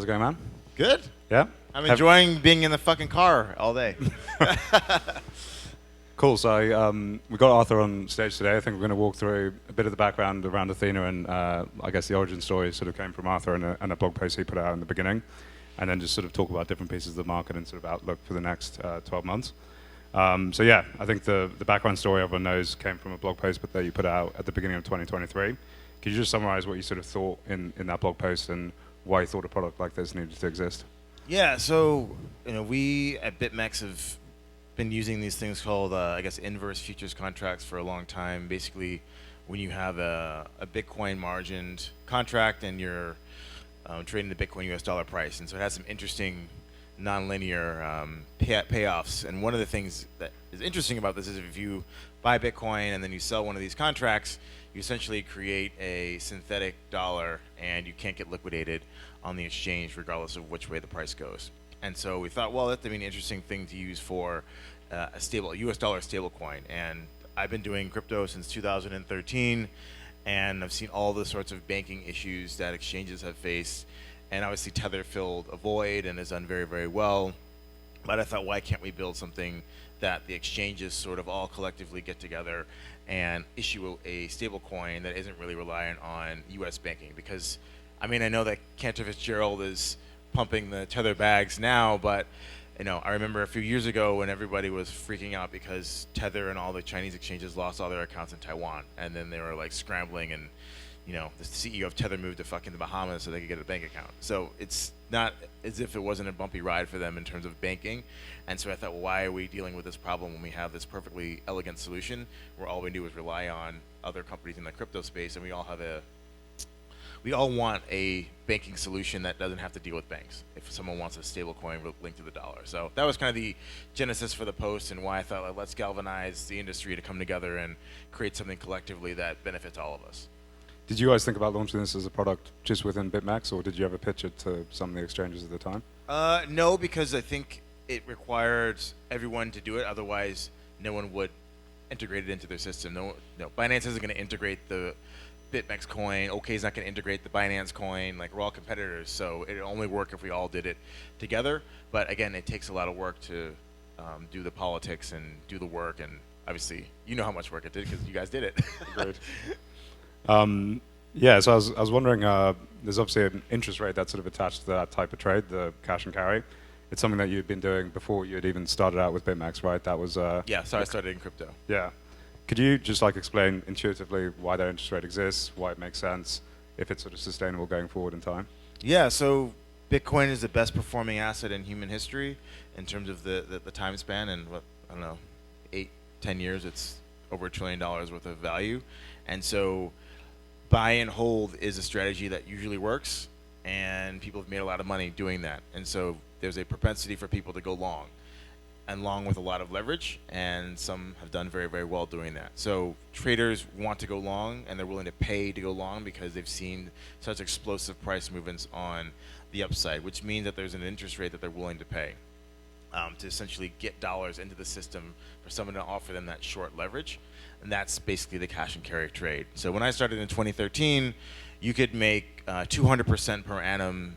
How's it going, man? Good. Yeah? I'm enjoying being in the fucking car all day. Cool. So we got Arthur on stage today. I think we're going to walk through a bit of the background around Ethena, and I guess the origin story sort of came from Arthur and a blog post he put out in the beginning, and then just sort of talk about different pieces of the market and sort of outlook for the next 12 months. So yeah, I think the background story everyone knows came from a blog post that you put out at the beginning of 2023. Could you just summarize what you sort of thought in that blog post and why you thought a product like this needed to exist? Yeah, so we at BitMEX have been using these things called, I guess, inverse futures contracts for a long time. Basically, when you have a Bitcoin margined contract and you're trading the Bitcoin US dollar price, and so it has some interesting nonlinear payoffs. And one of the things that is interesting about this is if you buy Bitcoin and then you sell one of these contracts, you essentially create a synthetic dollar and you can't get liquidated on the exchange regardless of which way the price goes. And so we thought, well, that'd be an interesting thing to use for a US dollar stablecoin. And I've been doing crypto since 2013, and I've seen all the sorts of banking issues that exchanges have faced. And obviously Tether filled a void and has done very, very well. But I thought, why can't we build something that the exchanges sort of all collectively get together and issue a stable coin that isn't really reliant on US banking? Because, I mean, I know that Cantor Fitzgerald is pumping the Tether bags now, but I remember a few years ago when everybody was freaking out because Tether and all the Chinese exchanges lost all their accounts in Taiwan, and then they were like scrambling, and the CEO of Tether moved to fucking the Bahamas so they could get a bank account. So it's not as if it wasn't a bumpy ride for them in terms of banking. And so I thought, well, why are we dealing with this problem when we have this perfectly elegant solution where all we do is rely on other companies in the crypto space, and we all want a banking solution that doesn't have to deal with banks if someone wants a stable coin linked to the dollar. So that was kind of the genesis for the post and why I thought, like, let's galvanize the industry to come together and create something collectively that benefits all of us. Did you guys think about launching this as a product just within BitMEX, or did you ever pitch it to some of the exchanges at the time? No, because I think it required everyone to do it. Otherwise, no one would integrate it into their system. No, Binance isn't going to integrate the BitMEX coin. OK is not going to integrate the Binance coin. Like, we're all competitors, so it'd only work if we all did it together. But again, it takes a lot of work to do the politics and do the work. And obviously, you know how much work it did because you guys did it. Agreed. Yeah, so I was wondering, there's obviously an interest rate that's sort of attached to that type of trade, the cash and carry. It's something that you'd been doing before you had even started out with BitMEX, right? That was yeah, so I started in crypto. Yeah. Could you just explain intuitively why that interest rate exists, why it makes sense, if it's sort of sustainable going forward in time? Yeah, so Bitcoin is the best performing asset in human history in terms of the time span, and I don't know, 8-10 years, it's over $1 trillion worth of value. And so buy and hold is a strategy that usually works, and people have made a lot of money doing that. And so there's a propensity for people to go long, and long with a lot of leverage, and some have done very, very well doing that. So traders want to go long, and they're willing to pay to go long because they've seen such explosive price movements on the upside, which means that there's an interest rate that they're willing to pay to essentially get dollars into the system for someone to offer them that short leverage. And that's basically the cash and carry trade. So when I started in 2013, you could make 200% per annum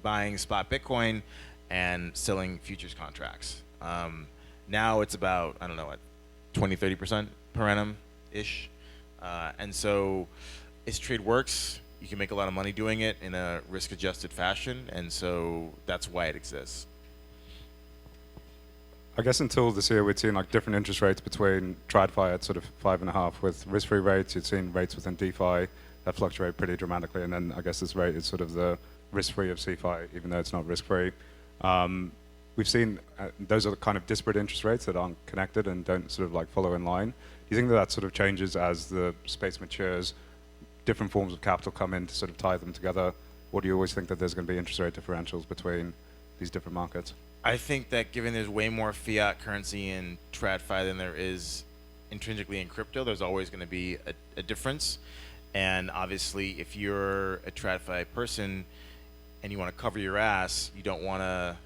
buying spot Bitcoin and selling futures contracts. Now it's about, I don't know, 20-30% per annum-ish. And so as trade works, you can make a lot of money doing it in a risk-adjusted fashion, and so that's why it exists. I guess until this year, we'd seen different interest rates between TradFi at sort of 5.5 with risk-free rates. You'd seen rates within DeFi that fluctuate pretty dramatically, and then I guess this rate is sort of the risk-free of CeFi, even though it's not risk-free. We've seen those are the kind of disparate interest rates that aren't connected and don't sort of follow in line. Do you think that sort of changes as the space matures, different forms of capital come in to sort of tie them together, or do you always think that there's going to be interest rate differentials between these different markets? I think that given there's way more fiat currency in TradFi than there is intrinsically in crypto, there's always going to be a difference. And obviously, if you're a TradFi person, and you want to cover your ass, you don't want to,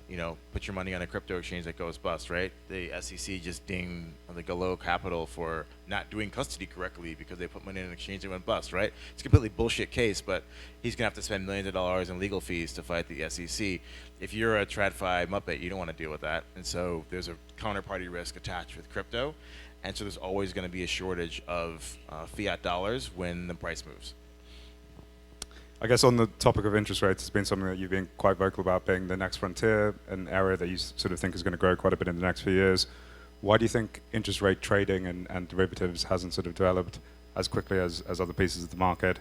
put your money on a crypto exchange that goes bust, right? The SEC just dinged the Gallo Capital for not doing custody correctly because they put money in an exchange that went bust, right? It's a completely bullshit case, but he's gonna have to spend millions of dollars in legal fees to fight the SEC. If you're a TradFi Muppet, you don't want to deal with that, and so there's a counterparty risk attached with crypto, and so there's always going to be a shortage of fiat dollars when the price moves. I guess on the topic of interest rates, it's been something that you've been quite vocal about being the next frontier, an area that you sort of think is going to grow quite a bit in the next few years. Why do you think interest rate trading and derivatives hasn't sort of developed as quickly as other pieces of the market?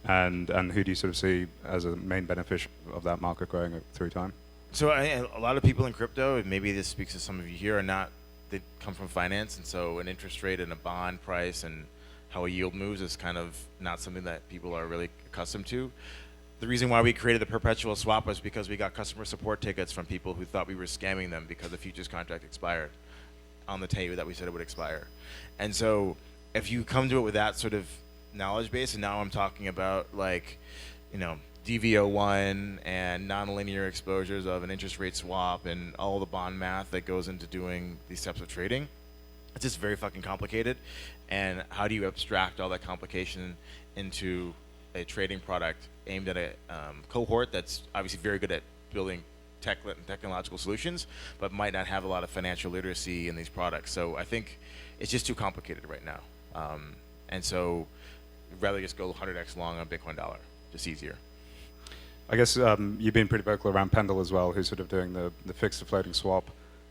And who do you sort of see as a main beneficiary of that market growing through time? So a lot of people in crypto, and maybe this speaks to some of you here, are not, they come from finance, and so an interest rate and a bond price and how a yield moves is kind of not something that people are really accustomed to. The reason why we created the perpetual swap was because we got customer support tickets from people who thought we were scamming them because the futures contract expired on the day that we said it would expire. And so if you come to it with that sort of knowledge base, and now I'm talking about like, DV01 and nonlinear exposures of an interest rate swap and all the bond math that goes into doing these types of trading, it's just very fucking complicated. And how do you abstract all that complication into a trading product aimed at a cohort that's obviously very good at building technological solutions, but might not have a lot of financial literacy in these products? So I think it's just too complicated right now. And so I'd rather just go 100x long on Bitcoin dollar, just easier. I guess you've been pretty vocal around Pendle as well, who's sort of doing the fixed to floating swap.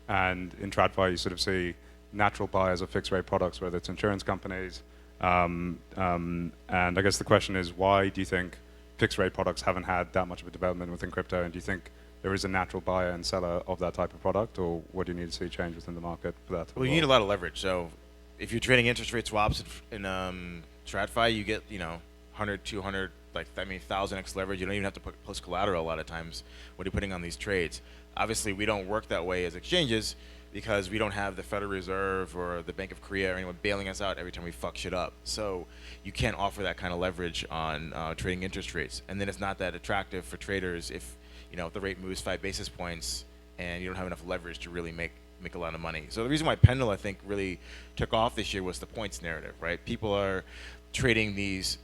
And in TradFi, you sort of see natural buyers of fixed rate products, whether it's insurance companies. And I guess the question is, why do you think fixed rate products haven't had that much of a development within crypto? And do you think there is a natural buyer and seller of that type of product, or what do you need to see change within the market for that? Well, you need a lot of leverage. So if you're trading interest rate swaps in TradFi, you get 100, 200, 1,000x leverage. You don't even have to put post collateral a lot of times when you're putting on these trades. Obviously, we don't work that way as exchanges because we don't have the Federal Reserve or the Bank of Korea or anyone bailing us out every time we fuck shit up. So you can't offer that kind of leverage on trading interest rates. And then it's not that attractive for traders if the rate moves 5 basis points and you don't have enough leverage to really make a lot of money. So the reason why Pendle, I think, really took off this year was the points narrative, right? People are trading these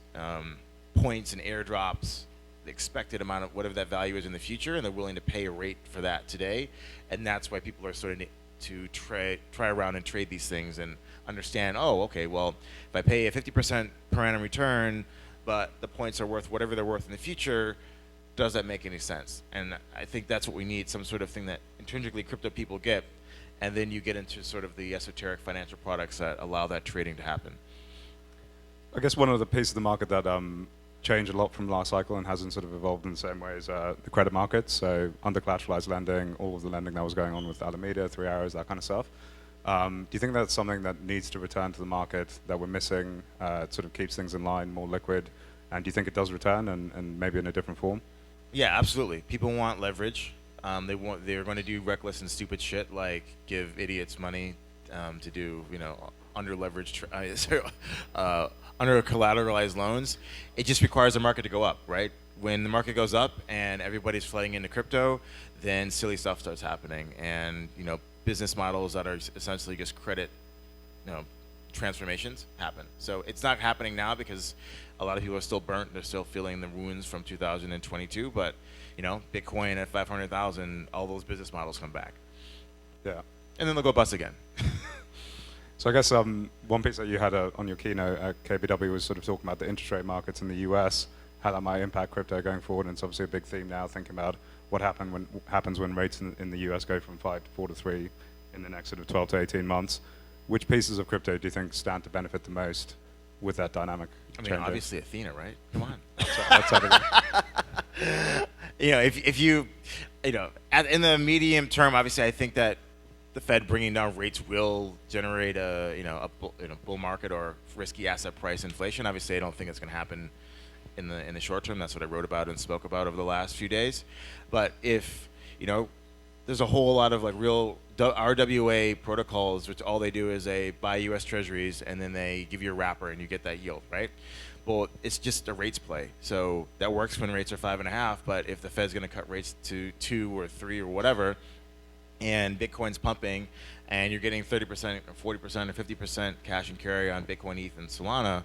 points and airdrops, the expected amount of whatever that value is in the future, and they're willing to pay a rate for that today. And that's why people are starting to try around and trade these things and understand, oh, okay, well, if I pay a 50% per annum return, but the points are worth whatever they're worth in the future, does that make any sense? And I think that's what we need, some sort of thing that intrinsically crypto people get, and then you get into sort of the esoteric financial products that allow that trading to happen. I guess one of the pieces of the market that changed a lot from last cycle and hasn't sort of evolved in the same way as the credit markets. So under collateralized lending, all of the lending that was going on with Alameda, 3 Arrows, that kind of stuff. Do you think that's something that needs to return to the market that we're missing? It sort of keeps things in line, more liquid. And do you think it does return and maybe in a different form? Yeah, absolutely. People want leverage. They're going to do reckless and stupid shit like give idiots money to do under leveraged under collateralized loans. It just requires the market to go up, right? When the market goes up and everybody's flooding into crypto, then silly stuff starts happening, and business models that are essentially just credit transformations happen. So it's not happening now because a lot of people are still burnt. They're still feeling the wounds from 2022, but Bitcoin at 500,000, all those business models come back. Yeah. And then they'll go bust again. So I guess one piece that you had on your keynote at KBW was sort of talking about the interest rate markets in the US, how that might impact crypto going forward, and it's obviously a big theme now, thinking about what happens when rates in the US go from 5 to 4 to 3 in the next sort of 12 to 18 months. Which pieces of crypto do you think stand to benefit the most with that dynamic? I mean, obviously Ethena, right? Come on. That's if you in the medium term, obviously, I think that the Fed bringing down rates will generate a bull market or risky asset price inflation. Obviously, I don't think it's going to happen in the short term. That's what I wrote about and spoke about over the last few days. But if there's a whole lot of like real RWA protocols, which all they do is they buy U.S. Treasuries and then they give you a wrapper and you get that yield, right? Well, it's just a rates play. So that works when rates are 5.5, but if the Fed's going to cut rates to 2 or 3 or whatever, and Bitcoin's pumping, and you're getting 30% or 40% or 50% cash and carry on Bitcoin, ETH, and Solana,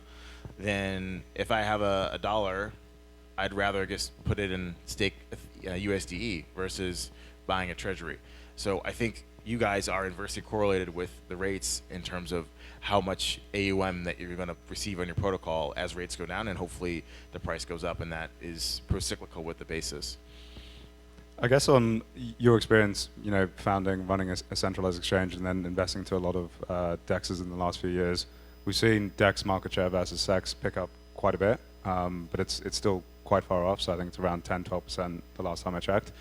then if I have a dollar, I'd rather just put it in stake USDE versus buying a treasury. So I think you guys are inversely correlated with the rates in terms of how much AUM that you're going to receive on your protocol as rates go down, and hopefully the price goes up, and that is pro-cyclical with the basis. I guess on your experience, founding, running a centralized exchange, and then investing to a lot of DEXs in the last few years, we've seen DEX market share versus SEX pick up quite a bit, but it's still quite far off. So I think it's around 10, 12% the last time I checked.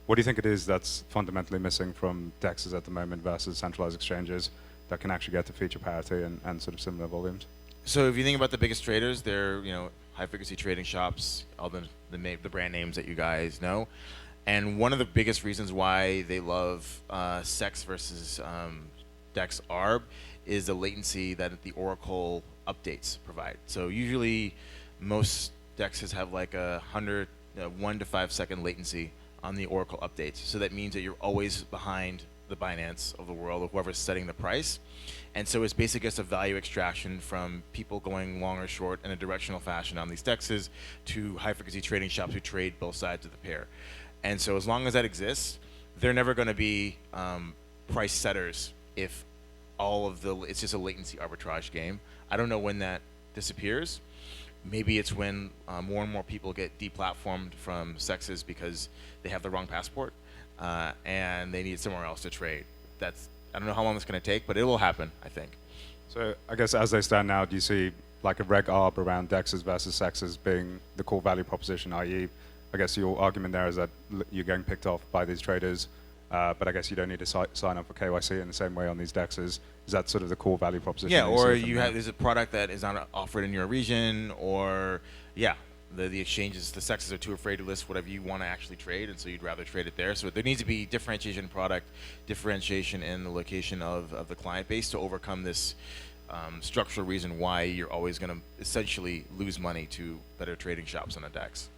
What do you think it is that's fundamentally missing from DEXs at the moment versus centralized exchanges that can actually get to feature parity and sort of similar volumes? So if you think about the biggest traders, they're high frequency trading shops, all the brand names that you guys know. And one of the biggest reasons why they love SEX versus DEX ARB is the latency that the Oracle updates provide. So usually most DEXs have like 1 to 5 second latency on the Oracle updates. So that means that you're always behind the Binance of the world, or whoever's setting the price. And so it's basically just a value extraction from people going long or short in a directional fashion on these DEXs to high frequency trading shops who trade both sides of the pair. And so as long as that exists, they're never going to be price setters if it's just a latency arbitrage game. I don't know when that disappears. Maybe it's when more and more people get deplatformed from SEXs because they have the wrong passport and they need somewhere else to trade. I don't know how long it's going to take, but it will happen, I think. So I guess as they stand now, do you see like a reg arb around DEXs versus SEXs being the core value proposition, i.e., I guess your argument there is that you're getting picked off by these traders, but I guess you don't need to sign up for KYC in the same way on these DEXs. Is that sort of the core value proposition? Yeah, or there's a product that is not offered in your region, or the exchanges, the SEXs are too afraid to list whatever you want to actually trade, and so you'd rather trade it there. So there needs to be differentiation in product, differentiation in the location of the client base to overcome this structural reason why you're always going to essentially lose money to better trading shops on a DEX.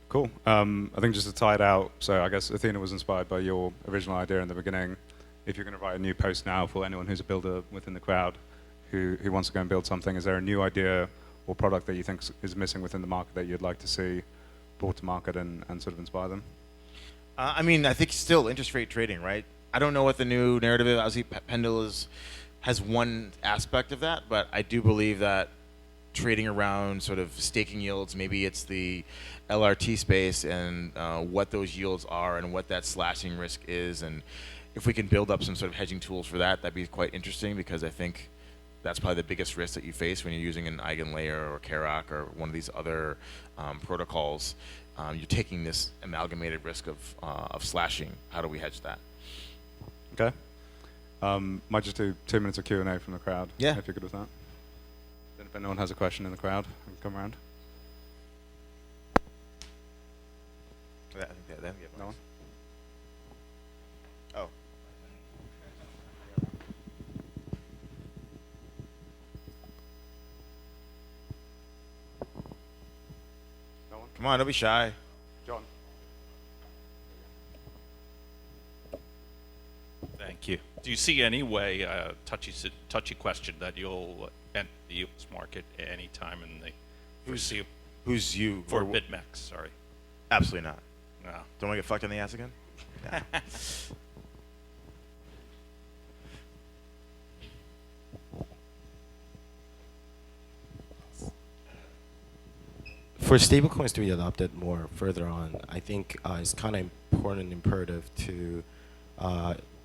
Cool. I think just to tie it out, so I guess Ethena was inspired by your original idea in the beginning. If you're going to write a new post now for anyone who's a builder within the crowd who wants to go and build something, is there a new idea or product that you think is missing within the market that you'd like to see brought to market and sort of inspire them? I think still interest rate trading, right? I don't know what the new narrative is. Obviously, Pendle has one aspect of that, but I do believe that trading around sort of staking yields, maybe it's the LRT space and what those yields are and what that slashing risk is, and if we can build up some sort of hedging tools for that, that'd be quite interesting, because I think that's probably the biggest risk that you face when you're using an eigenlayer or Kerak or one of these other protocols. You're taking this amalgamated risk of slashing. How do we hedge that? Okay. Might just do 2 minutes of Q&A from the crowd. Yeah. If you're good with that. Then if anyone has a question in the crowd, I can come around. I think that, No one? Oh. No one? Come on, don't be shy. John. Thank you. Do you see any way, touchy question, that you'll enter the U.S. market anytime in the foreseeable? Who's you? For BitMEX, sorry. Absolutely not. No. Don't want to get fucked in the ass again? Nah. For stablecoins to be adopted more further on, I think it's kind of important and imperative to,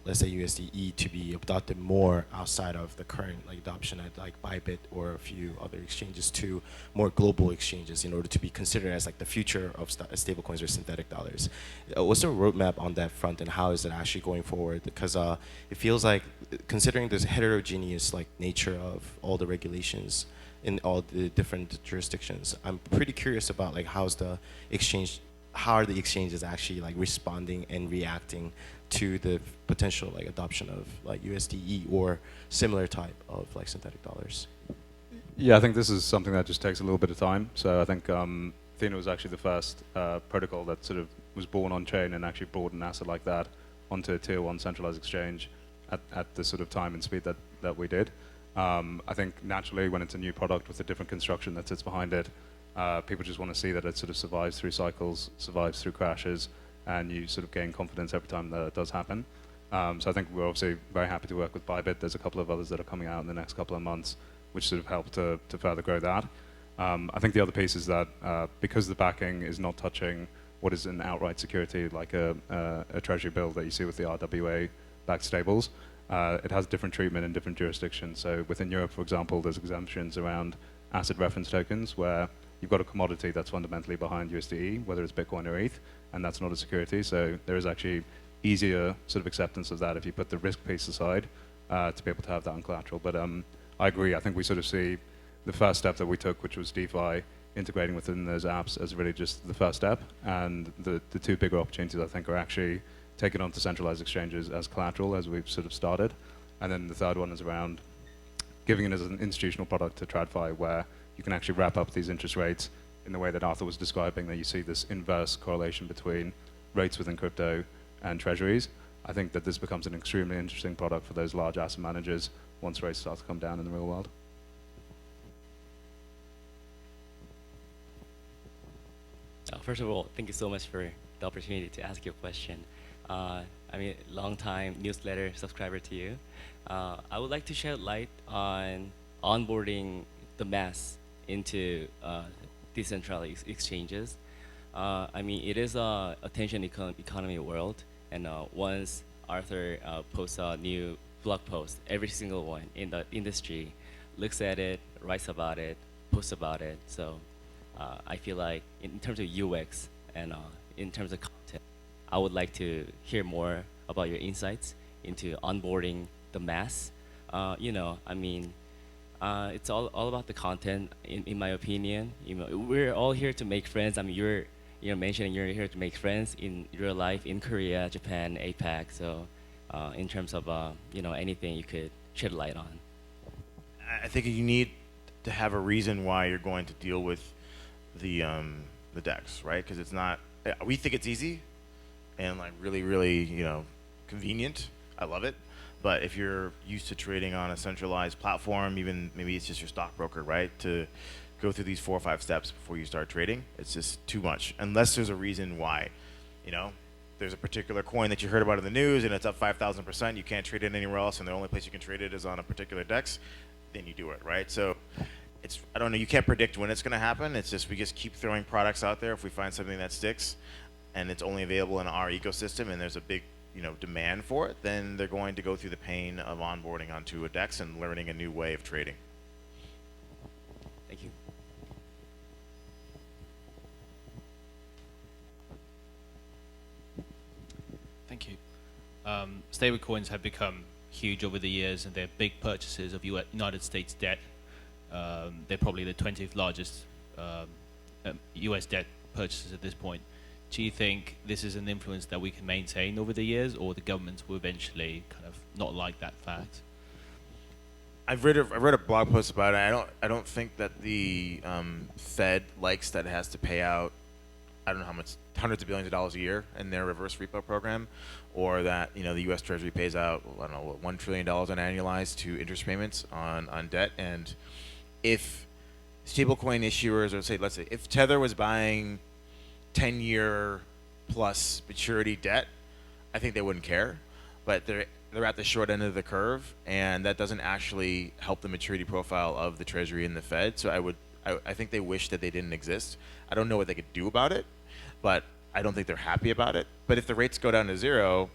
let's say USDE, to be adopted more outside of the current adoption at Bybit or a few other exchanges to more global exchanges in order to be considered as the future of stablecoins or synthetic dollars. What's the roadmap on that front, and how is it actually going forward? Because it feels like, considering this heterogeneous nature of all the regulations in all the different jurisdictions, I'm pretty curious about how's the exchange how are the exchanges actually like responding and reacting to the potential like adoption of like USDE or similar type of like synthetic dollars? Yeah, I think this is something that just takes a little bit of time. So I think Ethena was actually the first protocol that sort of was born on chain and actually brought an asset like that onto a tier 1 centralized exchange at the sort of time and speed that we did. I think naturally when it's a new product with a different construction that sits behind it, people just want to see that it sort of survives through cycles, survives through crashes, and you sort of gain confidence every time that it does happen. So I think we're obviously very happy to work with Bybit. There's a couple of others that are coming out in the next couple of months, which sort of help to further grow that. I think the other piece is that because the backing is not touching what is an outright security, like a treasury bill that you see with the RWA-backed stables, it has different treatment in different jurisdictions. So within Europe, for example, there's exemptions around asset reference tokens where you've got a commodity that's fundamentally behind USDE, whether it's Bitcoin or ETH, and that's not a security. So there is actually easier sort of acceptance of that if you put the risk piece aside to be able to have that on collateral. But I agree. I think we sort of see the first step that we took, which was DeFi, integrating within those apps as really just the first step. And the two bigger opportunities, I think, are actually taking onto centralized exchanges as collateral, as we've sort of started. And then the third one is around giving it as an institutional product to TradFi, where you can actually wrap up these interest rates in the way that Arthur was describing, that you see this inverse correlation between rates within crypto and treasuries. I think that this becomes an extremely interesting product for those large asset managers once rates start to come down in the real world. First of all, thank you so much for the opportunity to ask you a question. I mean, long-time newsletter subscriber to you. I would like to shed light on onboarding the mass into decentralized exchanges. I mean, it is a attention economy world, and once Arthur posts a new blog post, every single one in the industry looks at it, writes about it, posts about it. So I feel like in terms of UX and in terms of content, I would like to hear more about your insights into onboarding the mass. You know, I mean, it's all about the content, in my opinion. You know, we're all here to make friends. I mean, you're mentioning you're here to make friends in real life in Korea, Japan, APAC. So, in terms of you know, anything you could shed light on. I think you need to have a reason why you're going to deal with the DEX, right? Because it's not. We think it's easy, and like really, you know, convenient. I love it. But if you're used to trading on a centralized platform, even maybe it's just your stockbroker, right? To go through these 4 or 5 steps before you start trading, it's just too much. Unless there's a reason why, you know, there's a particular coin that you heard about in the news and it's up 5,000%, you can't trade it anywhere else, and the only place you can trade it is on a particular DEX, then you do it, right? So it's, I don't know, you can't predict when it's going to happen. It's just, we just keep throwing products out there. If we find something that sticks and it's only available in our ecosystem and there's a big, you know, demand for it, then they're going to go through the pain of onboarding onto a DEX and learning a new way of trading. Thank you. Thank you. Stablecoins have become huge over the years, and they're big purchases of United States debt. They're probably the 20th largest US debt purchases at this point. Do you think this is an influence that we can maintain over the years, or the governments will eventually kind of not like that fact? I've read a blog post about it. I don't think that the Fed likes that it has to pay out, I don't know how much, hundreds of billions of dollars a year in their reverse repo program, or that, you know, the U.S. Treasury pays out, I don't know, $1 trillion on annualized to interest payments on debt. And if stablecoin issuers, or say, let's say, if Tether was buying 10-year plus maturity debt, I think they wouldn't care. But they're at the short end of the curve, and that doesn't actually help the maturity profile of the Treasury and the Fed. So I think they wish that they didn't exist. I don't know what they could do about it, but I don't think they're happy about it. But if the rates go down to zero,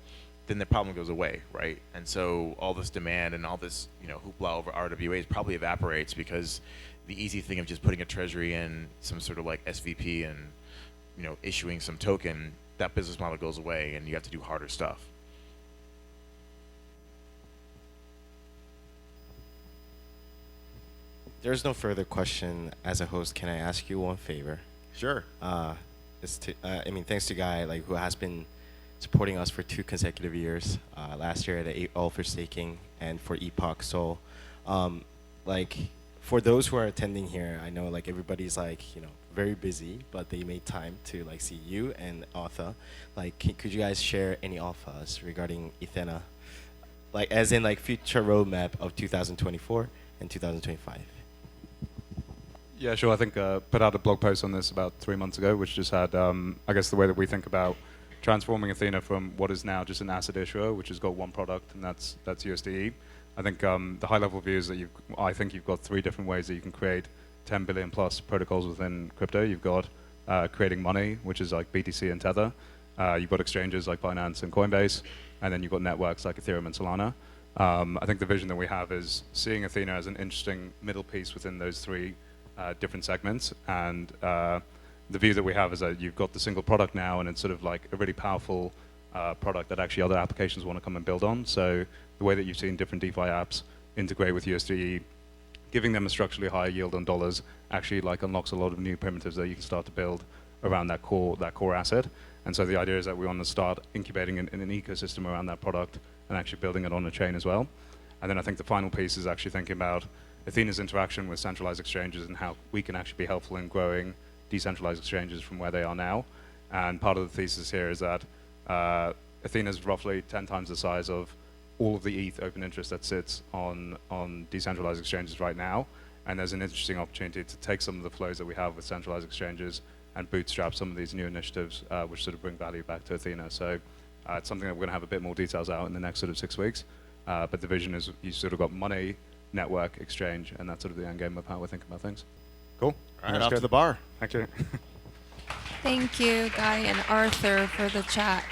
then the problem goes away, right? And so all this demand and all this, you know, hoopla over RWAs probably evaporates, because the easy thing of just putting a Treasury in some sort of like SVP and, you know, issuing some token, that business model goes away, and you have to do harder stuff. There's no further question. As a host, can I ask you one favor? Sure. thanks to Guy, like who has been supporting us for 2 consecutive years. Last year at All for Staking and for Epoch Seoul. Like for those who are attending here, I know like everybody's like very busy, but they made time to like see you and Arthur. Like, could you guys share any offers regarding Ethena, like as in like future roadmap of 2024 and 2025? Yeah, sure. I think put out a blog post on this about 3 months ago, which just had, I guess, the way that we think about transforming Ethena from what is now just an asset issuer, which has got one product, and that's USDE. I think the high-level view is that I think you've got 3 different ways that you can create 10 billion plus protocols within crypto. You've got creating money, which is like BTC and Tether. You've got exchanges like Binance and Coinbase, and then you've got networks like Ethereum and Solana. I think the vision that we have is seeing Ethena as an interesting middle piece within those 3 different segments, and the view that we have is that you've got the single product now, and it's sort of like a really powerful product that actually other applications want to come and build on. So the way that you've seen different DeFi apps integrate with USDE, giving them a structurally higher yield on dollars, actually like unlocks a lot of new primitives that you can start to build around that core asset. And so the idea is that we want to start incubating in an ecosystem around that product and actually building it on a chain as well. And then I think the final piece is actually thinking about Ethena's interaction with centralized exchanges and how we can actually be helpful in growing decentralized exchanges from where they are now. And part of the thesis here is that Athena is roughly 10 times the size of all of the ETH open interest that sits on decentralized exchanges right now. And there's an interesting opportunity to take some of the flows that we have with centralized exchanges and bootstrap some of these new initiatives, which sort of bring value back to Ethena. So it's something that we're going to have a bit more details out in the next sort of 6 weeks. But the vision is you sort of got money, network, exchange, and that's sort of the end game of how we're thinking about things. Cool. All right, off to the bar. Thank you. Thank you, Guy and Arthur, for the chat.